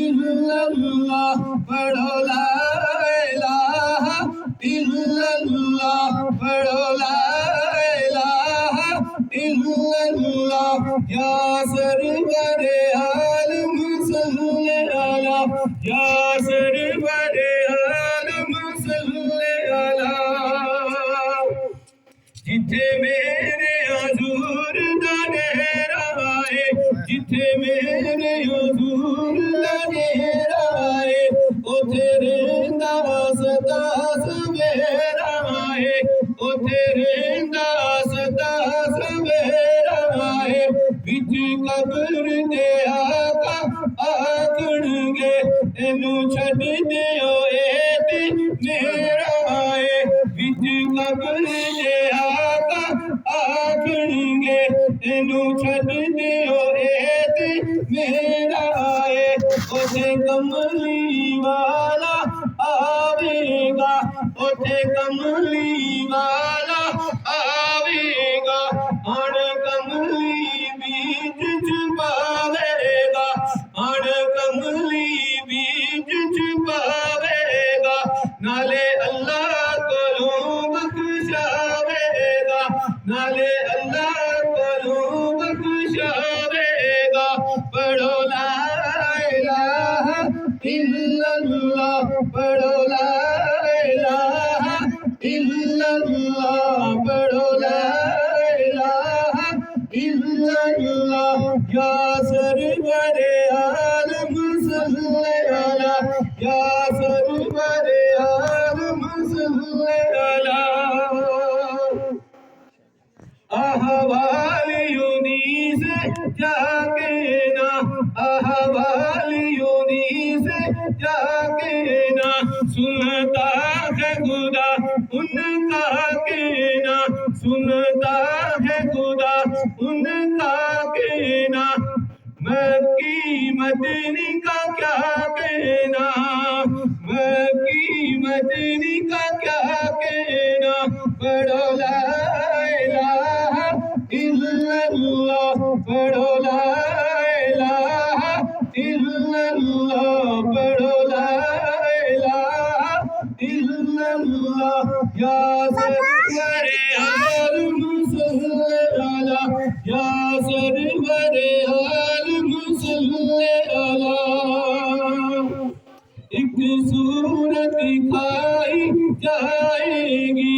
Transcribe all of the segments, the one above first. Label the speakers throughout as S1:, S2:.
S1: इल्लल्लाह पढ़ो ला इलाहा इल्लल्लाह पढ़ो ला इलाहा इल्लल्लाह या सरवरे आलम सल्ले अला या सरवरे आलम सल्ले अला जिथे मेरे हुजूर दा डेरा है जिथे मेरे हुजूर दा डेरा है उथे रहिंदा सदा सवेरा है उथे रहिंदा सदा सवेरा है विच कब्र दे आका आखणगे इनू छड्ड दिओ ए ते मेरा है विच कब्र दे आका आखणगे इनू छड्ड दिओ ए ते मेरा है उथे कमली वाला आवेगा उथे कमली वाला आवेगा हण कमली बीज छुपावेगा हण कमली बीज छुपावेगा नाले अल्लाह कोलों बख्शावेगा नाले अल्लाह कोलों बख्शावेगा पढ़ो ला इलाहा इल्लल्लाह पढ़ो ला इलाहा इल्लल्लाह पढ़ो ला इलाहा इल्लल्लाह या सरवरे आलम सल्ले अला या सरवरे आलम सल्ले अला अहवाल यूनी से जाके ना अहवाल यूनी से जाके ना सुनता है खुदा उनका कहना सुनता है खुदा उनका कहना मक्की मदनी का क्या कहना मक्की मदनी का क्या कहना पढ़ो ला इलाहा इल्लल्लाह पढ़ो ला इलाहा इल्लल्लाह पढ़ो ला इलाहा इल्लल्लाह या सरवरे आलम सल्ले अला या सरवरे आलम सल्ले अला एक सूरत दिखाई जाएगी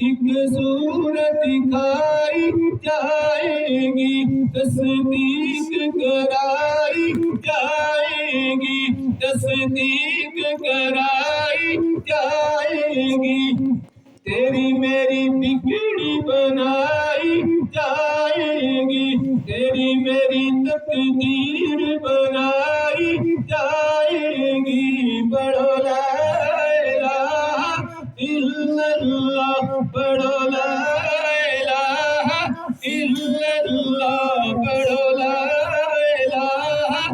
S1: एक सूरत दिखाई जाएगी तस्दीक कराई जाएगी तस्दीक कराई जाएगी तेरी मेरी बिगड़ी बनाई जाएगी तेरी मेरी तकदीर बनाई जाएगी पढ़ो ला इलाहा इल्लल्लाह पढ़ो ला इलाहा इल्लल्लाह पढ़ो ला इलाहा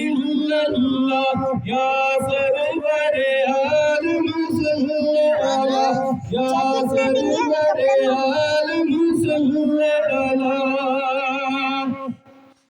S1: इल्लल्लाह या सरवरे आलम सल्ले अला या सरवरे